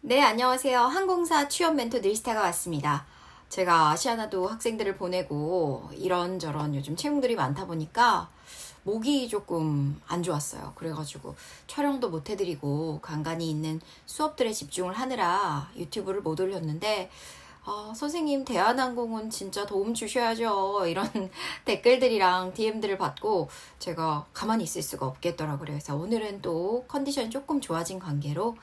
네, 안녕하세요. 항공사 취업 멘토 늘스타가 왔습니다. 제가 아시아나도 학생들을 보내고 이런저런 요즘 채용들이 많다 보니까 목이 조금 안 좋았어요. 그래가지고 촬영도 못 해드리고 간간히 있는 수업들에 집중을 하느라 유튜브를 못 올렸는데 선생님, 대한항공은 진짜 도움 주셔야죠. 이런 댓글들이랑 DM들을 받고 제가 가만히 있을 수가 없겠더라고요. 그래서 오늘은 또 컨디션이 조금 좋아진 관계로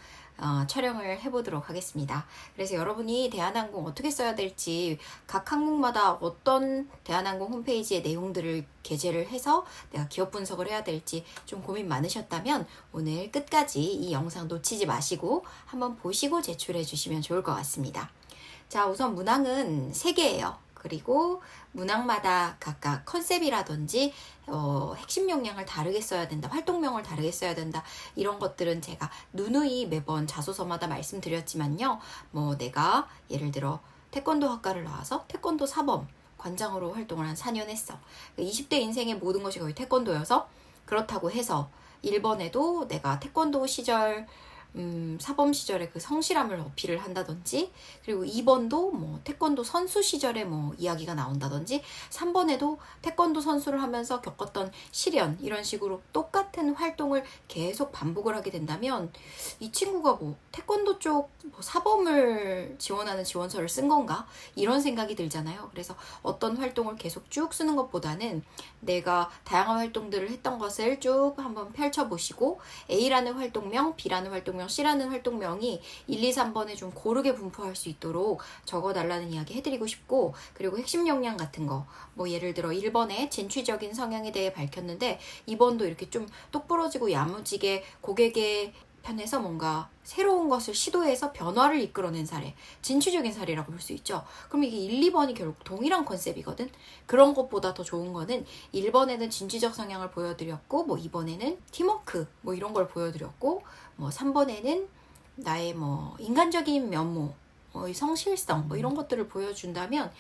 촬영을 해보도록 하겠습니다. 그래서 여러분이 대한항공 어떻게 써야 될지 각 항목마다 어떤 대한항공 홈페이지의 내용들을 게재를 해서 내가 기업 분석을 해야 될지 좀 고민 많으셨다면 오늘 끝까지 이 영상 놓치지 마시고 한번 보시고 제출해 주시면 좋을 것 같습니다. 자, 우선 문항은 3개예요. 그리고 문항마다 각각 컨셉이라든지 핵심 역량을 다르게 써야 된다, 활동명을 다르게 써야 된다, 이런 것들은 제가 누누이 매번 자소서마다 말씀드렸지만요. 내가 예를 들어 태권도 학과를 나와서 태권도 사범 관장으로 활동을 한 4년 했어. 20대 인생의 모든 것이 거의 태권도여서 그렇다고 해서 1번에도 내가 태권도 시절 사범 시절에 그 성실함을 어필을 한다든지, 그리고 2번도 태권도 선수 시절에 이야기가 나온다든지, 3번에도 태권도 선수를 하면서 겪었던 시련, 이런 식으로 똑같은 활동을 계속 반복을 하게 된다면 이 친구가 태권도 쪽 사범을 지원하는 지원서를 쓴 건가? 이런 생각이 들잖아요. 그래서 어떤 활동을 계속 쭉 쓰는 것보다는 내가 다양한 활동들을 했던 것을 쭉 한번 펼쳐보시고 A라는 활동명, B라는 활동명, C라는 활동명이 1, 2, 3번에 좀 고르게 분포할 수 있도록 적어달라는 이야기 해드리고 싶고, 그리고 핵심 역량 같은 거, 예를 들어 1번에 진취적인 성향에 대해 밝혔는데 2번도 이렇게 좀 똑부러지고 야무지게 고객의 편에서 뭔가 새로운 것을 시도해서 변화를 이끌어낸 사례, 진취적인 사례라고 볼 수 있죠. 그럼 이게 1, 2번이 결국 동일한 컨셉이거든. 그런 것보다 더 좋은 거는 1번에는 진취적 성향을 보여드렸고 2번에는 팀워크 이런 걸 보여드렸고 3번에는 나의 인간적인 면모, 성실성 이런 것들을 보여준다면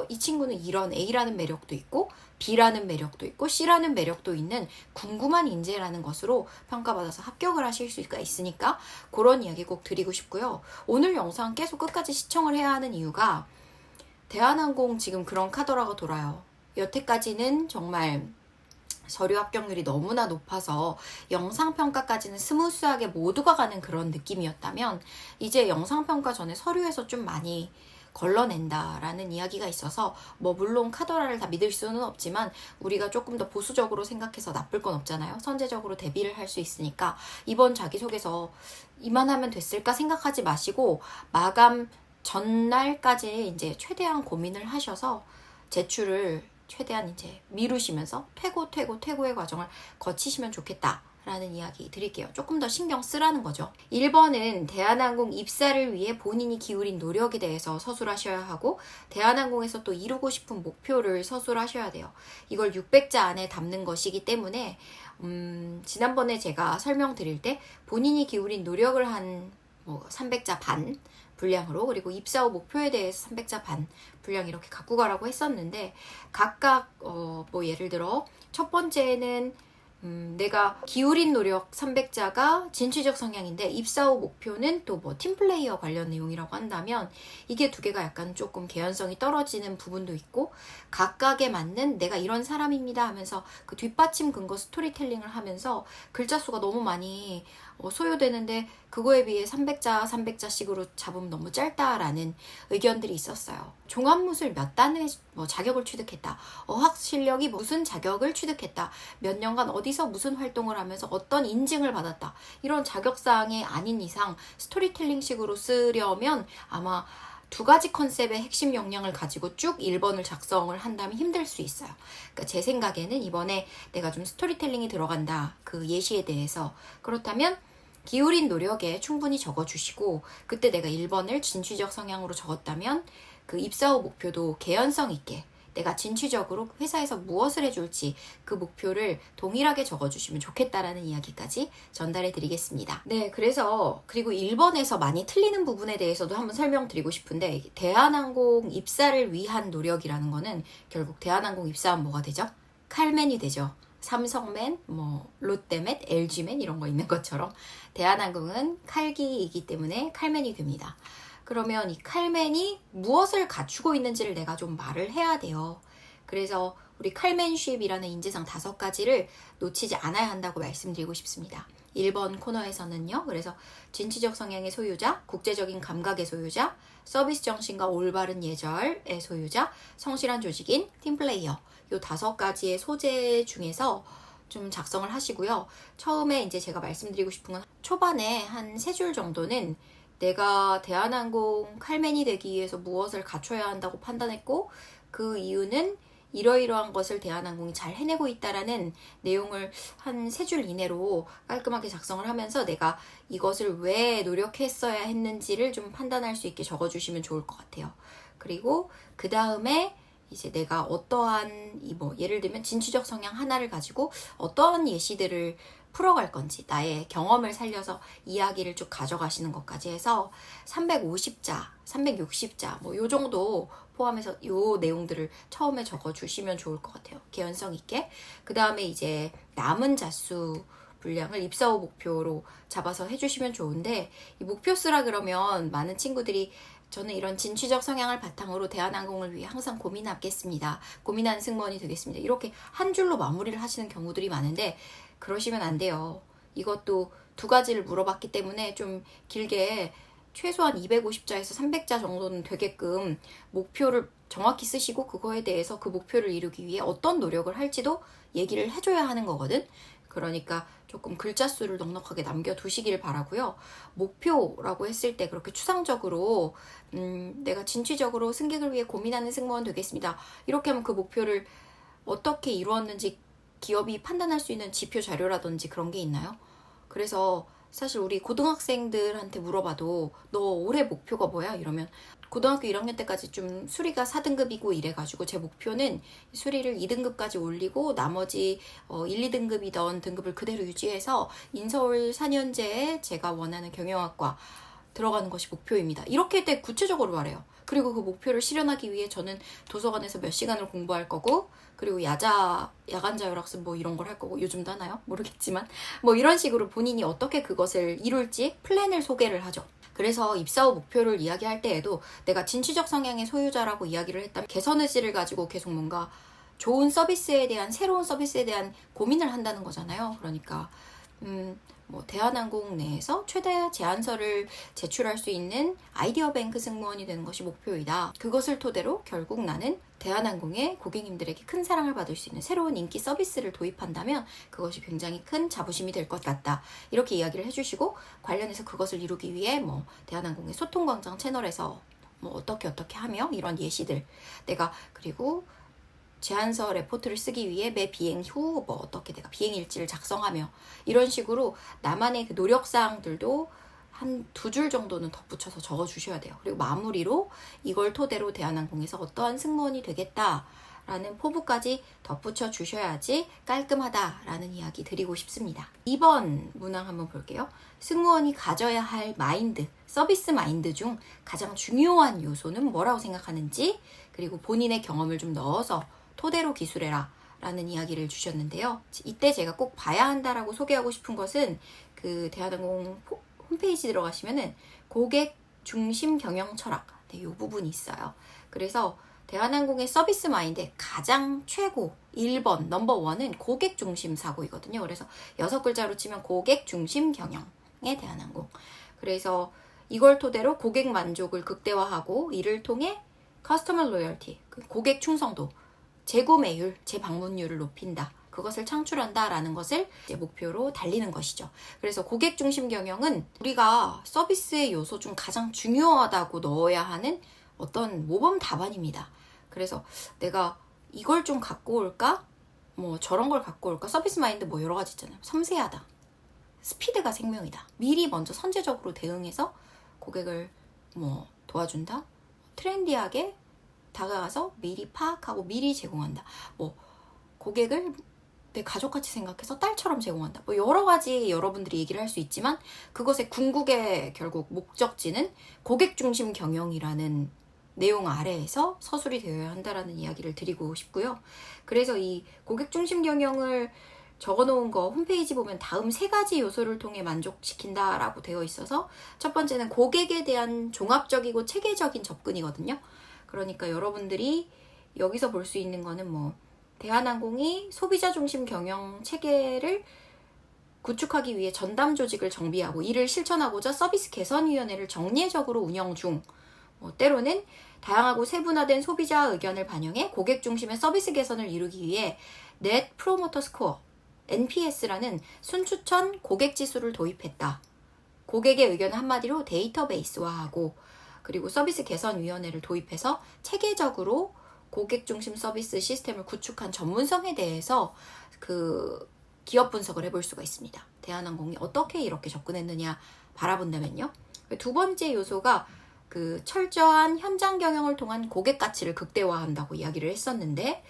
이 친구는 이런 A라는 매력도 있고 B라는 매력도 있고 C라는 매력도 있는 궁금한 인재라는 것으로 평가받아서 합격을 하실 수가 있으니까 그런 이야기 꼭 드리고 싶고요. 오늘 영상 계속 끝까지 시청을 해야 하는 이유가 대한항공 지금 그런 카더라가 돌아요. 여태까지는 정말 서류 합격률이 너무나 높아서 영상평가까지는 스무스하게 모두가 가는 그런 느낌이었다면 이제 영상평가 전에 서류에서 좀 많이 걸러낸다라는 이야기가 있어서 물론 카더라를 다 믿을 수는 없지만 우리가 조금 더 보수적으로 생각해서 나쁠 건 없잖아요. 선제적으로 대비를 할 수 있으니까 이번 자기소개서 이만하면 됐을까 생각하지 마시고 마감 전날까지 이제 최대한 고민을 하셔서 제출을 최대한 이제 미루시면서 퇴고의 과정을 거치시면 좋겠다라는 이야기 드릴게요. 조금 더 신경 쓰라는 거죠. 1번은 대한항공 입사를 위해 본인이 기울인 노력에 대해서 서술하셔야 하고 대한항공에서 또 이루고 싶은 목표를 서술하셔야 돼요. 이걸 600자 안에 담는 것이기 때문에 지난번에 제가 설명드릴 때 본인이 기울인 노력을 한 300자 반 분량으로, 그리고 입사 후 목표에 대해서 300자 반 분량 이렇게 갖고 가라고 했었는데 각각 예를 들어 첫 번째는 내가 기울인 노력 300자가 진취적 성향인데 입사 후 목표는 또 팀플레이어 관련 내용이라고 한다면 이게 두 개가 약간 조금 개연성이 떨어지는 부분도 있고, 각각에 맞는 내가 이런 사람입니다 하면서 그 뒷받침 근거 스토리텔링을 하면서 글자 수가 너무 많이 소요되는데 그거에 비해 300자씩으로 잡으면 너무 짧다라는 의견들이 있었어요. 종합무술 몇 단의 자격을 취득했다, 어학 실력이 무슨 자격을 취득했다, 몇 년간 어디서 무슨 활동을 하면서 어떤 인증을 받았다, 이런 자격사항이 아닌 이상 스토리텔링식으로 쓰려면 아마 두 가지 컨셉의 핵심 역량을 가지고 쭉 1번을 작성을 한다면 힘들 수 있어요. 그러니까 제 생각에는 이번에 내가 좀 스토리텔링이 들어간다, 그 예시에 대해서, 그렇다면 기울인 노력에 충분히 적어주시고, 그때 내가 1번을 진취적 성향으로 적었다면 그 입사 후 목표도 개연성 있게 내가 진취적으로 회사에서 무엇을 해줄지 그 목표를 동일하게 적어주시면 좋겠다라는 이야기까지 전달해 드리겠습니다. 네, 그리고 1번에서 많이 틀리는 부분에 대해서도 한번 설명드리고 싶은데, 대한항공 입사를 위한 노력이라는 거는 결국 대한항공 입사하면 뭐가 되죠? 칼맨이 되죠. 삼성맨, 뭐 롯데맨, LG맨 이런 거 있는 것처럼 대한항공은 칼기이기 때문에 칼맨이 됩니다. 그러면 이 칼맨이 무엇을 갖추고 있는지를 내가 좀 말을 해야 돼요. 그래서 우리 칼맨쉽이라는 인재상 5가지를 놓치지 않아야 한다고 말씀드리고 싶습니다. 1번 코너에서는요. 그래서 진취적 성향의 소유자, 국제적인 감각의 소유자, 서비스 정신과 올바른 예절의 소유자, 성실한 조직인, 팀플레이어 요 5가지의 소재 중에서 좀 작성을 하시고요. 처음에 이제 제가 말씀드리고 싶은 건 초반에 한 3줄 정도는 내가 대한항공 칼맨이 되기 위해서 무엇을 갖춰야 한다고 판단했고 그 이유는 이러이러한 것을 대한항공이 잘 해내고 있다라는 내용을 한 3줄 이내로 깔끔하게 작성을 하면서 내가 이것을 왜 노력했어야 했는지를 좀 판단할 수 있게 적어주시면 좋을 것 같아요. 그리고 그 다음에 이제 내가 어떠한 예를 들면 진취적 성향 하나를 가지고 어떠한 예시들을 풀어갈 건지 나의 경험을 살려서 이야기를 쭉 가져가시는 것까지 해서 350자, 360자 요 정도 포함해서 요 내용들을 처음에 적어주시면 좋을 것 같아요. 개연성 있게. 그 다음에 이제 남은 자수 분량을 입사 후 목표로 잡아서 해주시면 좋은데 이 목표 쓰라 그러면 많은 친구들이 저는 이런 진취적 성향을 바탕으로 대한항공을 위해 항상 고민하겠습니다. 고민하는 승무원이 되겠습니다. 이렇게 한 줄로 마무리를 하시는 경우들이 많은데 그러시면 안 돼요. 이것도 2가지를 물어봤기 때문에 좀 길게 최소한 250자에서 300자 정도는 되게끔 목표를 정확히 쓰시고 그거에 대해서 그 목표를 이루기 위해 어떤 노력을 할지도 얘기를 해줘야 하는 거거든. 그러니까 조금 글자 수를 넉넉하게 남겨두시길 바라고요. 목표라고 했을 때 그렇게 추상적으로 내가 진취적으로 승객을 위해 고민하는 승무원 되겠습니다. 이렇게 하면 그 목표를 어떻게 이루었는지 기업이 판단할 수 있는 지표 자료라든지 그런 게 있나요? 그래서 사실 우리 고등학생들한테 물어봐도 너 올해 목표가 뭐야? 이러면 고등학교 1학년 때까지 좀 수리가 4등급이고 이래가지고 제 목표는 수리를 2등급까지 올리고 나머지 1, 2등급이던 등급을 그대로 유지해서 인서울 4년제에 제가 원하는 경영학과 들어가는 것이 목표입니다. 이렇게 때 구체적으로 말해요. 그리고 그 목표를 실현하기 위해 저는 도서관에서 몇 시간을 공부할 거고 그리고 야간 자율학습 이런 걸 할 거고 요즘도 하나요? 모르겠지만 이런 식으로 본인이 어떻게 그것을 이룰지 플랜을 소개를 하죠. 그래서 입사 후 목표를 이야기할 때에도 내가 진취적 성향의 소유자라고 이야기를 했다면 개선 의지를 가지고 계속 뭔가 좋은 서비스에 대한 새로운 서비스에 대한 고민을 한다는 거잖아요. 그러니까 대한항공 내에서 최대 제안서를 제출할 수 있는 아이디어 뱅크 승무원이 되는 것이 목표이다. 그것을 토대로 결국 나는 대한항공의 고객님들에게 큰 사랑을 받을 수 있는 새로운 인기 서비스를 도입한다면 그것이 굉장히 큰 자부심이 될 것 같다. 이렇게 이야기를 해주시고 관련해서 그것을 이루기 위해 대한항공의 소통광장 채널에서 어떻게 하며 이런 예시들 내가 그리고 제안서 레포트를 쓰기 위해 매 비행 후 어떻게 내가 비행 일지를 작성하며 이런 식으로 나만의 그 노력사항들도 한 2줄 정도는 덧붙여서 적어주셔야 돼요. 그리고 마무리로 이걸 토대로 대한항공에서 어떠한 승무원이 되겠다라는 포부까지 덧붙여 주셔야지 깔끔하다라는 이야기 드리고 싶습니다. 2번 문항 한번 볼게요. 승무원이 가져야 할 마인드, 서비스 마인드 중 가장 중요한 요소는 뭐라고 생각하는지 그리고 본인의 경험을 좀 넣어서 토대로 기술해라 라는 이야기를 주셨는데요. 이때 제가 꼭 봐야 한다라고 소개하고 싶은 것은 그 대한항공 홈페이지 들어가시면은 고객 중심 경영 철학 이 부분이 있어요. 그래서 대한항공의 서비스 마인드의 가장 최고 1번 넘버 1은 고객 중심 사고이거든요. 그래서 6글자로 치면 고객 중심 경영의 대한항공. 그래서 이걸 토대로 고객 만족을 극대화하고 이를 통해 커스터머 로열티, 고객 충성도, 재구매율, 재방문율을 높인다. 그것을 창출한다라는 것을 이제 목표로 달리는 것이죠. 그래서 고객 중심 경영은 우리가 서비스의 요소 중 가장 중요하다고 넣어야 하는 어떤 모범 답안입니다. 그래서 내가 이걸 좀 갖고 올까? 저런 걸 갖고 올까? 서비스 마인드 여러 가지 있잖아요. 섬세하다. 스피드가 생명이다. 미리 먼저 선제적으로 대응해서 고객을 도와준다. 트렌디하게 다가가서 미리 파악하고 미리 제공한다. 고객을 내 가족같이 생각해서 딸처럼 제공한다. 여러 가지 여러분들이 얘기를 할 수 있지만 그것의 궁극의 결국 목적지는 고객 중심 경영이라는 내용 아래에서 서술이 되어야 한다라는 이야기를 드리고 싶고요. 그래서 이 고객 중심 경영을 적어놓은 거 홈페이지 보면 다음 3가지 요소를 통해 만족시킨다라고 되어 있어서 첫 번째는 고객에 대한 종합적이고 체계적인 접근이거든요. 그러니까 여러분들이 여기서 볼 수 있는 거는 뭐 대한항공이 소비자 중심 경영 체계를 구축하기 위해 전담 조직을 정비하고 이를 실천하고자 서비스 개선위원회를 정례적으로 운영 중, 때로는 다양하고 세분화된 소비자 의견을 반영해 고객 중심의 서비스 개선을 이루기 위해 Net Promoter Score, NPS라는 순추천 고객 지수를 도입했다. 고객의 의견을 한마디로 데이터베이스화하고, 그리고 서비스 개선위원회를 도입해서 체계적으로 고객 중심 서비스 시스템을 구축한 전문성에 대해서 기업 분석을 해볼 수가 있습니다. 대한항공이 어떻게 이렇게 접근했느냐 바라본다면요. 두 번째 요소가 철저한 현장 경영을 통한 고객 가치를 극대화한다고 이야기를 했었는데,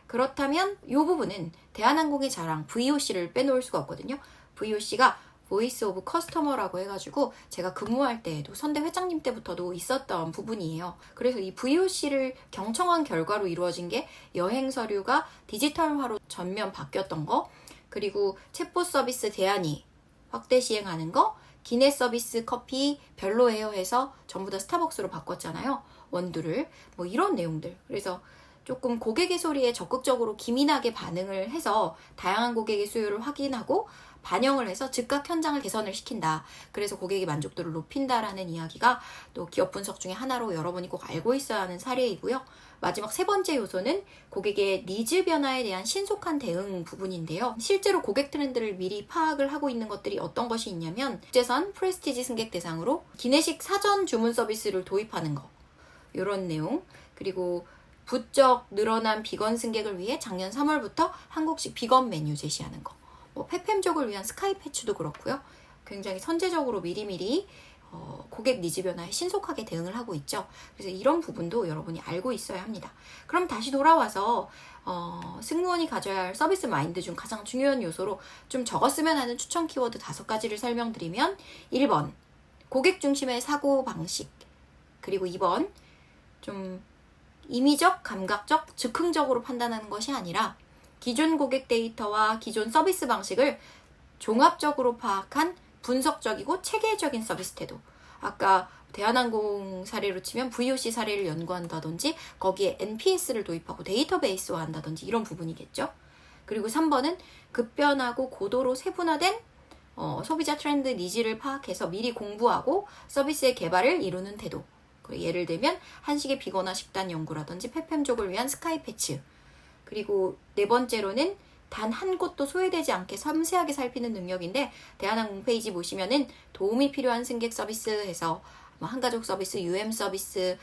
그렇다면 이 부분은 대한항공의 자랑 VOC를 빼놓을 수가 없거든요. VOC가 Voice of Customer라고 해가지고 제가 근무할 때에도 선대 회장님 때부터도 있었던 부분이에요. 그래서 이 VOC를 경청한 결과로 이루어진 게 여행 서류가 디지털화로 전면 바뀌었던 거, 그리고 챗봇 서비스 대안이 확대 시행하는 거, 기내 서비스 커피 별로예요 해서 전부 다 스타벅스로 바꿨잖아요. 원두를. 뭐 이런 내용들. 그래서 조금 고객의 소리에 적극적으로 기민하게 반응을 해서 다양한 고객의 수요를 확인하고 반영을 해서 즉각 현장을 개선을 시킨다. 그래서 고객의 만족도를 높인다라는 이야기가 또 기업 분석 중에 하나로 여러분이 꼭 알고 있어야 하는 사례이고요. 마지막 3번째 요소는 고객의 니즈 변화에 대한 신속한 대응 부분인데요. 실제로 고객 트렌드를 미리 파악을 하고 있는 것들이 어떤 것이 있냐면, 국제선 프레스티지 승객 대상으로 기내식 사전 주문 서비스를 도입하는 거, 이런 내용. 그리고 부쩍 늘어난 비건 승객을 위해 작년 3월부터 한국식 비건 메뉴 제시하는 거. 페팸족을 위한 스카이 패치도 그렇고요. 굉장히 선제적으로 미리미리 고객 니즈 변화에 신속하게 대응을 하고 있죠. 그래서 이런 부분도 여러분이 알고 있어야 합니다. 그럼 다시 돌아와서 승무원이 가져야 할 서비스 마인드 중 가장 중요한 요소로 좀 적었으면 하는 추천 키워드 5가지를 설명드리면, 1번 고객 중심의 사고 방식, 그리고 2번 좀 임의적, 감각적, 즉흥적으로 판단하는 것이 아니라 기존 고객 데이터와 기존 서비스 방식을 종합적으로 파악한 분석적이고 체계적인 서비스 태도. 아까 대한항공 사례로 치면 VOC 사례를 연구한다든지 거기에 NPS를 도입하고 데이터베이스화 한다든지 이런 부분이겠죠. 그리고 3번은 급변하고 고도로 세분화된 소비자 트렌드 니즈를 파악해서 미리 공부하고 서비스의 개발을 이루는 태도. 예를 들면 한식의 비건화 식단 연구라든지 페팸족을 위한 스카이 패치. 그리고 4번째로는 단 한 곳도 소외되지 않게 섬세하게 살피는 능력인데, 대한항공 홈페이지 보시면은 도움이 필요한 승객 서비스에서 한가족 서비스, UM 서비스,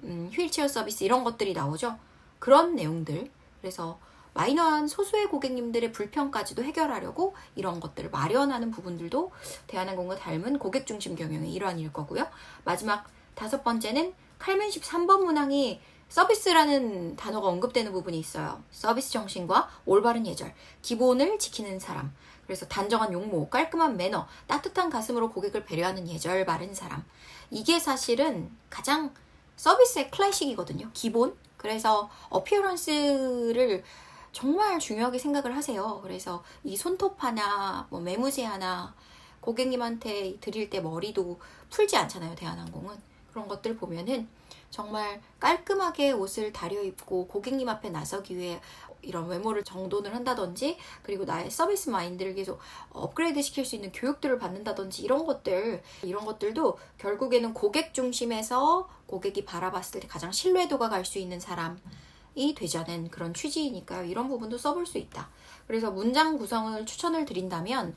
휠체어 서비스 이런 것들이 나오죠. 그런 내용들. 그래서 마이너한 소수의 고객님들의 불편까지도 해결하려고 이런 것들을 마련하는 부분들도 대한항공과 닮은 고객 중심 경영의 일환일 거고요. 마지막 5번째는 칼문십 3번 문항이 서비스라는 단어가 언급되는 부분이 있어요. 서비스 정신과 올바른 예절, 기본을 지키는 사람. 그래서 단정한 용모, 깔끔한 매너, 따뜻한 가슴으로 고객을 배려하는 예절 바른 사람. 이게 사실은 가장 서비스의 클래식이거든요. 기본. 그래서 어피어런스를 정말 중요하게 생각을 하세요. 그래서 이 손톱 하나, 매무새 하나, 고객님한테 드릴 때 머리도 풀지 않잖아요, 대한항공은. 그런 것들 보면은 정말 깔끔하게 옷을 다려입고 고객님 앞에 나서기 위해 이런 외모를 정돈을 한다든지, 그리고 나의 서비스 마인드를 계속 업그레이드 시킬 수 있는 교육들을 받는다든지 이런 것들도 결국에는 고객 중심에서 고객이 바라봤을 때 가장 신뢰도가 갈 수 있는 사람이 되자는 그런 취지이니까요. 이런 부분도 써볼 수 있다. 그래서 문장 구성을 추천을 드린다면,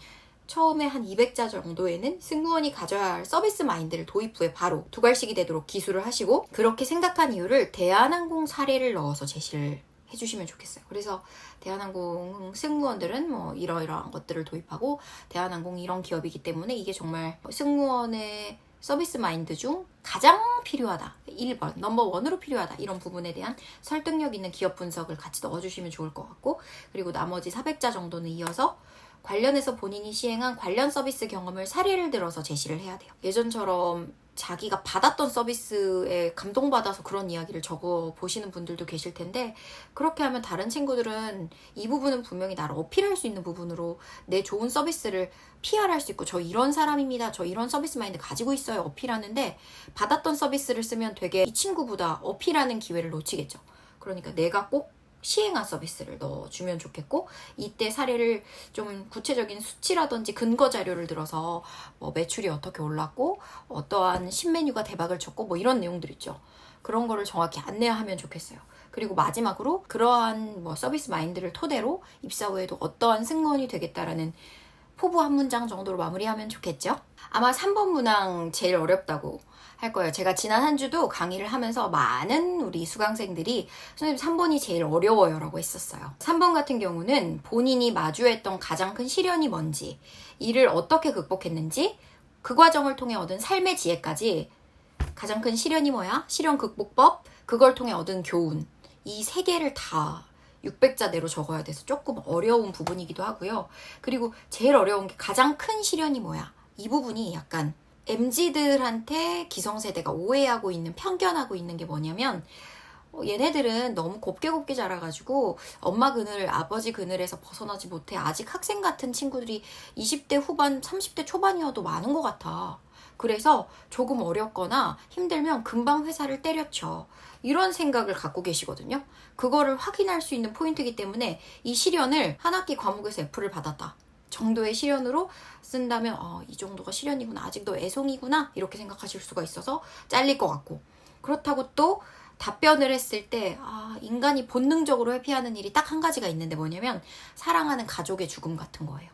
처음에 한 200자 정도에는 승무원이 가져야 할 서비스 마인드를 도입 후에 바로 두갈식이 되도록 기술을 하시고, 그렇게 생각한 이유를 대한항공 사례를 넣어서 제시를 해주시면 좋겠어요. 그래서 대한항공 승무원들은 이러이러한 것들을 도입하고, 대한항공이 이런 기업이기 때문에 이게 정말 승무원의 서비스 마인드 중 가장 필요하다. 1번, 넘버 1으로 필요하다. 이런 부분에 대한 설득력 있는 기업 분석을 같이 넣어주시면 좋을 것 같고, 그리고 나머지 400자 정도는 이어서 관련해서 본인이 시행한 관련 서비스 경험을 사례를 들어서 제시를 해야 돼요. 예전처럼 자기가 받았던 서비스에 감동받아서 그런 이야기를 적어 보시는 분들도 계실 텐데, 그렇게 하면 다른 친구들은 이 부분은 분명히 나를 어필할 수 있는 부분으로 내 좋은 서비스를 PR할 수 있고, 저 이런 사람입니다, 저 이런 서비스 마인드 가지고 있어요 어필하는데, 받았던 서비스를 쓰면 되게 이 친구보다 어필하는 기회를 놓치겠죠. 그러니까 내가 꼭 시행한 서비스를 넣어주면 좋겠고, 이때 사례를 좀 구체적인 수치라든지 근거 자료를 들어서 뭐 매출이 어떻게 올랐고 어떠한 신메뉴가 대박을 쳤고 뭐 이런 내용들 있죠. 그런 거를 정확히 안내하면 좋겠어요. 그리고 마지막으로 그러한 뭐 서비스 마인드를 토대로 입사 후에도 어떠한 승무원이 되겠다라는 포부 한 문장 정도로 마무리하면 좋겠죠. 아마 3번 문항 제일 어렵다고 할 거예요. 제가 지난 한 주도 강의를 하면서 많은 우리 수강생들이 선생님 3번이 제일 어려워요 라고 했었어요. 3번 같은 경우는 본인이 마주했던 가장 큰 시련이 뭔지, 이를 어떻게 극복했는지, 그 과정을 통해 얻은 삶의 지혜까지, 가장 큰 시련이 뭐야? 시련 극복법, 그걸 통해 얻은 교훈, 이 세 개를 다 600자 내로 적어야 돼서 조금 어려운 부분이기도 하고요. 그리고 제일 어려운 게 가장 큰 시련이 뭐야? 이 부분이 약간 MZ들한테 기성세대가 오해하고 있는, 편견하고 있는 게 뭐냐면, 얘네들은 너무 곱게 자라가지고 엄마 그늘, 아버지 그늘에서 벗어나지 못해 아직 학생 같은 친구들이 20대 후반, 30대 초반이어도 많은 것 같아. 그래서 조금 어렵거나 힘들면 금방 회사를 때려쳐. 이런 생각을 갖고 계시거든요. 그거를 확인할 수 있는 포인트이기 때문에 이 시련을 한 학기 과목에서 F를 받았다 정도의 시련으로 쓴다면 이 정도가 시련이구나, 아직도 애송이구나, 이렇게 생각하실 수가 있어서 잘릴 것 같고, 그렇다고 또 답변을 했을 때 인간이 본능적으로 회피하는 일이 딱 한 가지가 있는데 뭐냐면 사랑하는 가족의 죽음 같은 거예요.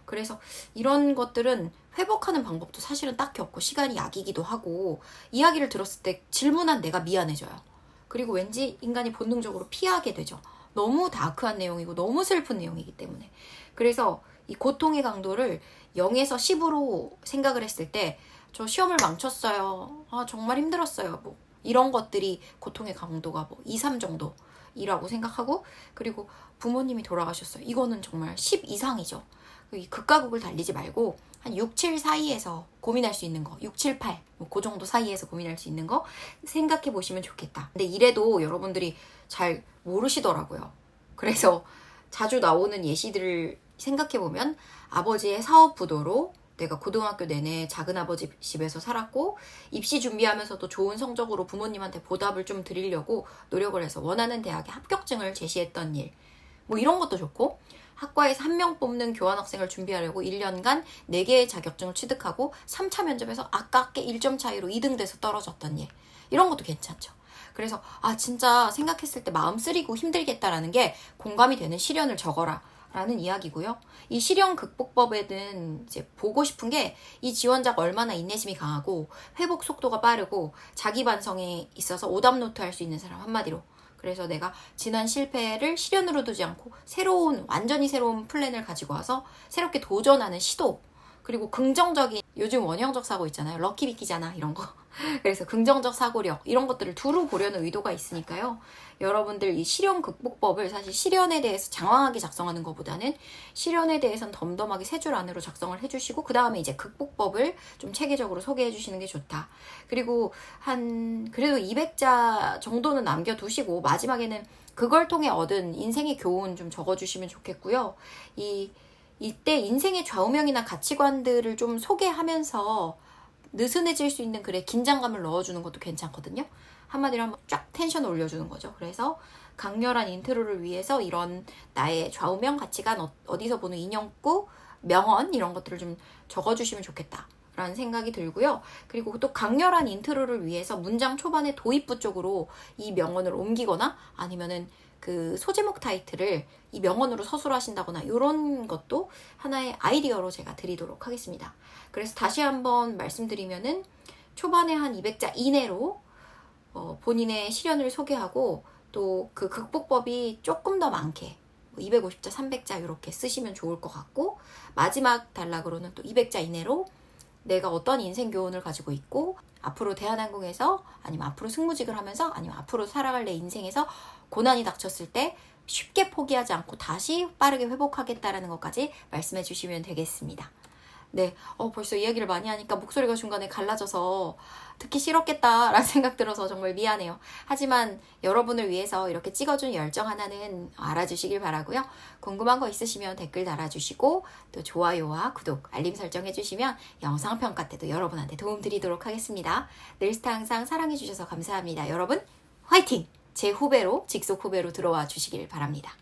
그래서 이런 것들은 회복하는 방법도 사실은 딱히 없고 시간이 약이기도 하고, 이야기를 들었을 때 질문한 내가 미안해져요. 그리고 왠지 인간이 본능적으로 피하게 되죠. 너무 다크한 내용이고 너무 슬픈 내용이기 때문에. 그래서 이 고통의 강도를 0에서 10으로 생각을 했을 때, 저 시험을 망쳤어요, 정말 힘들었어요, 뭐 이런 것들이 고통의 강도가 뭐 2, 3 정도이라고 생각하고, 그리고 부모님이 돌아가셨어요, 이거는 정말 10 이상이죠. 이 극과 극을 달리지 말고 한 6, 7 사이에서 고민할 수 있는 거, 6, 7, 8, 뭐 그 정도 사이에서 고민할 수 있는 거 생각해 보시면 좋겠다. 근데 이래도 여러분들이 잘 모르시더라고요. 그래서 자주 나오는 예시들을 생각해 보면, 아버지의 사업 부도로 내가 고등학교 내내 작은아버지 집에서 살았고, 입시 준비하면서도 좋은 성적으로 부모님한테 보답을 좀 드리려고 노력을 해서 원하는 대학에 합격증을 제시했던 일, 뭐 이런 것도 좋고, 학과에서 1명 뽑는 교환학생을 준비하려고 1년간 4개의 자격증을 취득하고 3차 면접에서 아깝게 1점 차이로 2등 돼서 떨어졌던 일, 이런 것도 괜찮죠. 그래서 진짜 생각했을 때 마음 쓰리고 힘들겠다라는 게 공감이 되는 시련을 적어라 라는 이야기고요. 이 시련 극복법에는 이제 보고 싶은 게, 이 지원자가 얼마나 인내심이 강하고 회복 속도가 빠르고 자기 반성에 있어서 오답노트 할 수 있는 사람, 한마디로. 그래서 내가 지난 실패를 시련으로 두지 않고 완전히 새로운 플랜을 가지고 와서 새롭게 도전하는 시도, 그리고 긍정적인, 요즘 원형적 사고 있잖아요. 럭키비키잖아, 이런 거. 그래서 긍정적 사고력, 이런 것들을 두루 보려는 의도가 있으니까요. 여러분들 이 시련 극복법을 사실 시련에 대해서 장황하게 작성하는 것보다는 시련에 대해서는 덤덤하게 3줄 안으로 작성을 해주시고, 그 다음에 이제 극복법을 좀 체계적으로 소개해 주시는 게 좋다. 그리고 그래도 200자 정도는 남겨두시고 마지막에는 그걸 통해 얻은 인생의 교훈 좀 적어주시면 좋겠고요. 이때 인생의 좌우명이나 가치관들을 좀 소개하면서 느슨해질 수 있는 글에 긴장감을 넣어주는 것도 괜찮거든요. 한마디로 한번 쫙 텐션을 올려주는 거죠. 그래서 강렬한 인트로를 위해서 이런 나의 좌우명, 가치관, 어디서 보는 인형구, 명언, 이런 것들을 좀 적어주시면 좋겠다 라는 생각이 들고요. 그리고 또 강렬한 인트로를 위해서 문장 초반에 도입부 쪽으로 이 명언을 옮기거나, 아니면은 그 소제목 타이틀을 이 명언으로 서술하신다거나, 이런 것도 하나의 아이디어로 제가 드리도록 하겠습니다. 그래서 다시 한번 말씀드리면은, 초반에 한 200자 이내로 본인의 시련을 소개하고, 또 그 극복법이 조금 더 많게 250자, 300자 이렇게 쓰시면 좋을 것 같고, 마지막 단락으로는 또 200자 이내로 내가 어떤 인생 교훈을 가지고 있고, 앞으로 대한항공에서, 아니면 앞으로 승무직을 하면서, 아니면 앞으로 살아갈 내 인생에서 고난이 닥쳤을 때 쉽게 포기하지 않고 다시 빠르게 회복하겠다라는 것까지 말씀해 주시면 되겠습니다. 네, 벌써 이야기를 많이 하니까 목소리가 중간에 갈라져서 듣기 싫었겠다라는 생각 들어서 정말 미안해요. 하지만 여러분을 위해서 이렇게 찍어준 열정 하나는 알아주시길 바라고요. 궁금한 거 있으시면 댓글 달아주시고 또 좋아요와 구독, 알림 설정 해주시면 영상 평가 때도 여러분한테 도움 드리도록 하겠습니다. 늘스타 항상 사랑해주셔서 감사합니다. 여러분 화이팅! 제 후배로, 직속 후배로 들어와 주시길 바랍니다.